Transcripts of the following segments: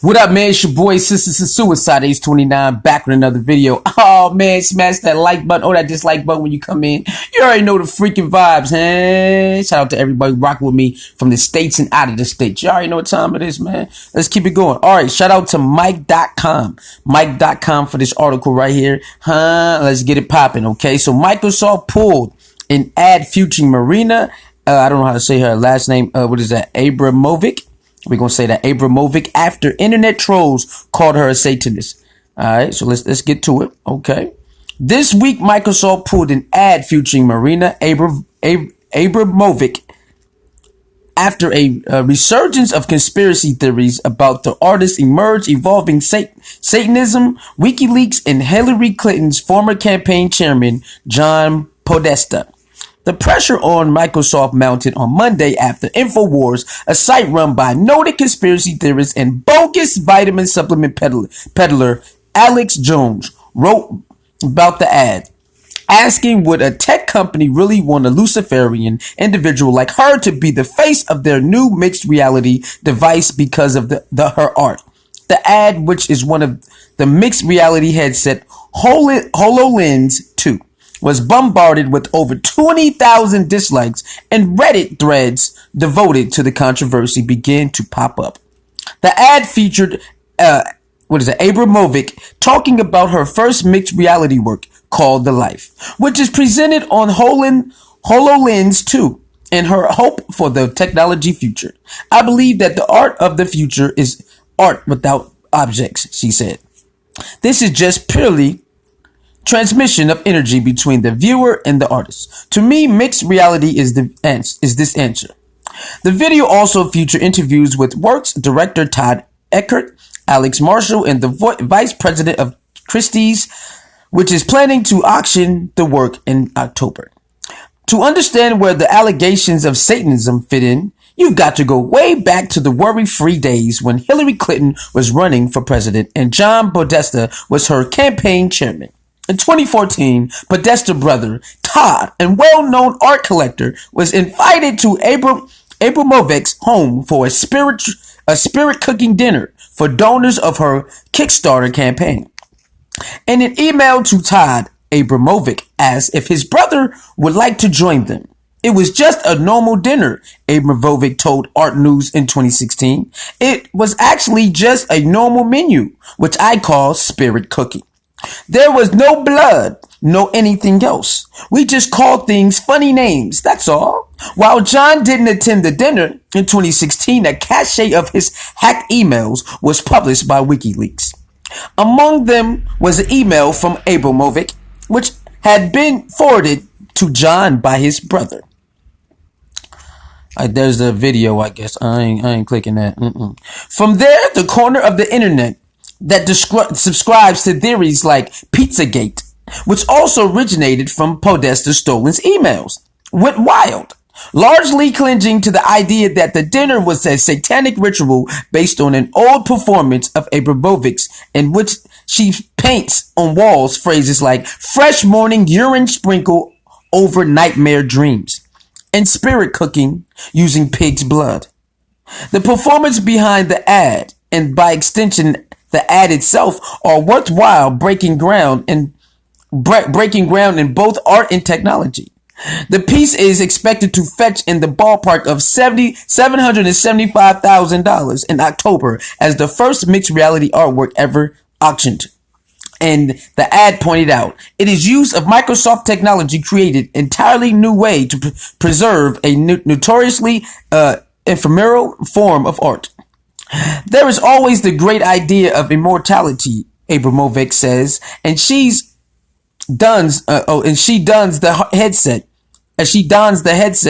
What up, man? It's your boy, Sisters of Suicide, Ace 29, back with another video. Oh, man, smash that like button or that dislike button when you come in. You already know the freaking vibes, huh? Shout out to everybody rocking with me from the States and out of the States. You already know what time it is, man. Let's keep it going. All right, shout out to Mike.com. Mike.com for this article right here. Let's get it popping, okay? So Microsoft pulled an ad featuring Marina, I don't know how to say her last name. What is that? Abramović. We're going to say that Abramović after internet trolls called her a satanist. All right, so let's get to it. Okay. This week, Microsoft pulled an ad featuring Marina Abramović after a resurgence of conspiracy theories about the artist emerged involving Satanism, WikiLeaks, and Hillary Clinton's former campaign chairman, John Podesta. The pressure on Microsoft mounted on Monday after InfoWars, a site run by noted conspiracy theorist and bogus vitamin supplement peddler Alex Jones, wrote about the ad, asking would a tech company really want a Luciferian individual like her to be the face of their new mixed reality device because of her art. The ad, which is one of the mixed reality headset HoloLens 2, was bombarded with over 20,000 dislikes, and Reddit threads devoted to the controversy began to pop up. The ad featured Abramović talking about her first mixed reality work called The Life, which is presented on HoloLens 2, and her hope for the technology future. I believe that the art of the future is art without objects, she said. This is just purely transmission of energy between the viewer and the artist. To me, mixed reality is this answer. The video also featured interviews with Works director Todd Eckert, Alex Marshall, and the vice president of Christie's, which is planning to auction the work in October. To understand where the allegations of Satanism fit in, you've got to go way back to the worry-free days when Hillary Clinton was running for president and John Podesta was her campaign chairman. In 2014, Podesta's brother, Todd, and well-known art collector, was invited to Abramović's home for a spirit cooking dinner for donors of her Kickstarter campaign. In an email to Todd, Abramović asked if his brother would like to join them. It was just a normal dinner, Abramović told Art News in 2016. It was actually just a normal menu, which I call spirit cooking. There was no blood, no anything else. We just called things funny names, that's all. While John didn't attend the dinner, in 2016, a cache of his hacked emails was published by WikiLeaks. Among them was an email from Abramović, which had been forwarded to John by his brother. There's the video, I guess. I ain't clicking that. From there, the corner of the internet that subscribes to theories like Pizzagate, which also originated from Podesta's stolen emails, went wild, largely clinging to the idea that the dinner was a satanic ritual based on an old performance of Abramović in which she paints on walls phrases like fresh morning urine sprinkle over nightmare dreams and spirit cooking using pig's blood. The performance behind the ad, and by extension the ad itself, are worthwhile breaking ground in both art and technology. The piece is expected to fetch in the ballpark of $775,000 in October as the first mixed reality artwork ever auctioned. And the ad pointed out, it is use of Microsoft technology created entirely new way to preserve a notoriously ephemeral form of art. There is always the great idea of immortality, Abramović says, and she dons the headset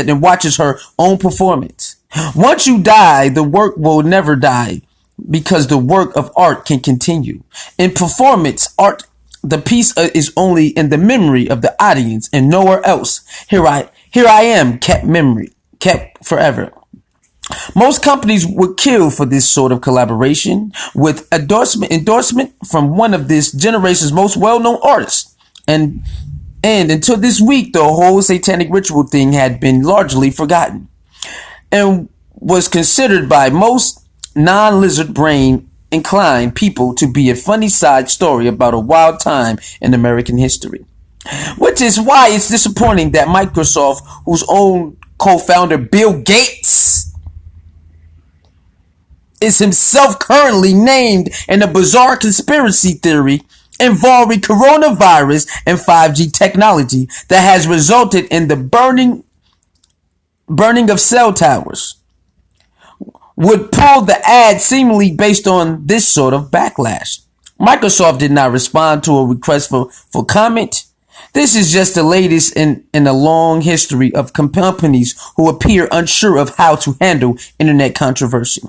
and watches her own performance. Once you die, the work will never die because the work of art can continue. In performance art, the piece is only in the memory of the audience and nowhere else. Here I am, kept forever. Most companies would kill for this sort of collaboration with endorsement from one of this generation's most well-known artists. And until this week, the whole satanic ritual thing had been largely forgotten and was considered by most non-lizard brain inclined people to be a funny side story about a wild time in American history. Which is why it's disappointing that Microsoft, whose own co-founder Bill Gates is himself currently named in a bizarre conspiracy theory involving coronavirus and 5G technology that has resulted in the burning of cell towers, would pull the ad seemingly based on this sort of backlash. Microsoft did not respond to a request for comment. This is just the latest in a long history of companies who appear unsure of how to handle internet controversy.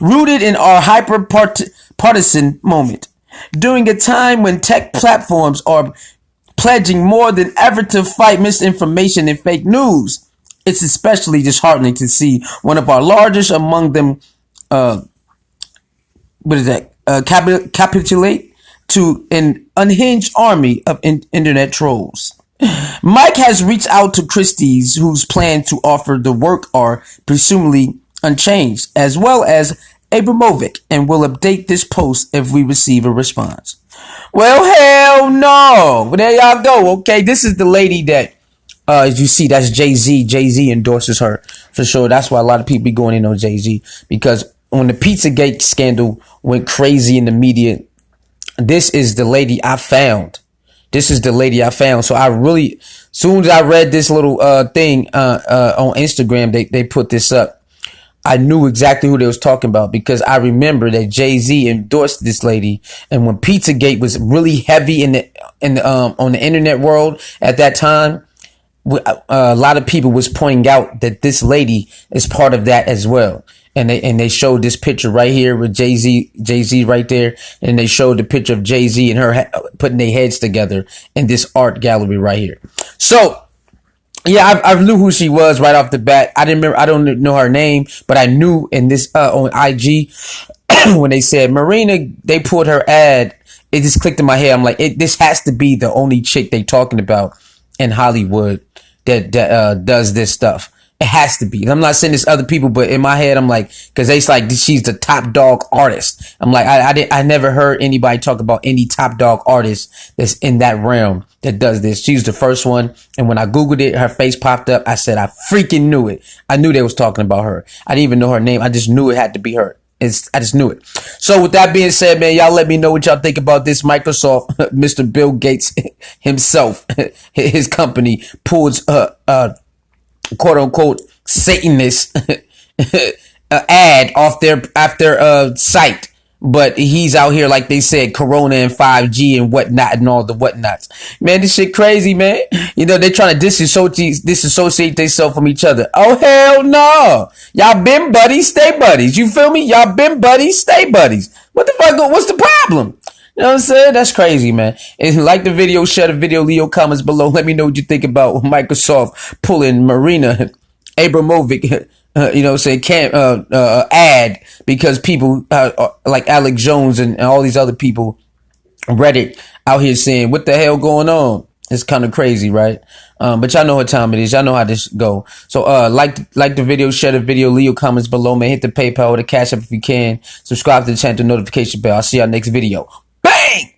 Rooted in our hyper-partisan moment, during a time when tech platforms are pledging more than ever to fight misinformation and fake news, it's especially disheartening to see one of our largest among them, capitulate to an unhinged army of internet trolls. Mike has reached out to Christie's, whose plan to offer the work are presumably unchanged, as well as Abramović, and will update this post if we receive a response. Well, hell no. Well, there y'all go. Okay, this is the lady that, as you see, that's Jay-Z. Jay-Z endorses her for sure. That's why a lot of people be going in on Jay-Z, because when the Pizzagate scandal went crazy in the media, this is the lady I found. So I really, soon as I read this little thing on Instagram, they put this up. I knew exactly who they was talking about, because I remember that Jay-Z endorsed this lady, and when Pizzagate was really heavy on the internet world at that time, a lot of people was pointing out that this lady is part of that as well. And they showed this picture right here with Jay-Z right there. And they showed the picture of Jay-Z and her putting their heads together in this art gallery right here. So, yeah, I knew who she was right off the bat. I don't know her name, but I knew in this, on IG, when they said Marina, they pulled her ad, it just clicked in my head. I'm like, this has to be the only chick they talking about in Hollywood that does this stuff. It has to be. And I'm not saying this other people, but in my head, I'm like, cause it's like, she's the top dog artist. I'm like, I never heard anybody talk about any top dog artist that's in that realm that does this. She's the first one. And when I Googled it, her face popped up. I said, I freaking knew it. I knew they was talking about her. I didn't even know her name. I just knew it had to be her. I just knew it. So with that being said, man, y'all let me know what y'all think about this. Microsoft, Mr. Bill Gates himself, his company pulls quote unquote Satanist ad off their site, but he's out here, like they said, Corona and 5G and whatnot and all the whatnots. Man, this shit crazy, man. You know, they trying to disassociate themselves from each other. Oh, hell no. Y'all been buddies, stay buddies. You feel me? Y'all been buddies, stay buddies. What the fuck? What's the problem? You know what I'm saying? That's crazy, man. And like the video, share the video, leave your comments below. Let me know what you think about Microsoft pulling Marina Abramović, you know what I'm saying, ad, because people like Alex Jones and all these other people, Reddit, out here saying, what the hell going on? It's kind of crazy, right? But y'all know what time it is. Y'all know how this go. So like the video, share the video, leave your comments below, man. Hit the PayPal or the Cash App if you can. Subscribe to the channel, notification bell. I'll see y'all next video. Bang!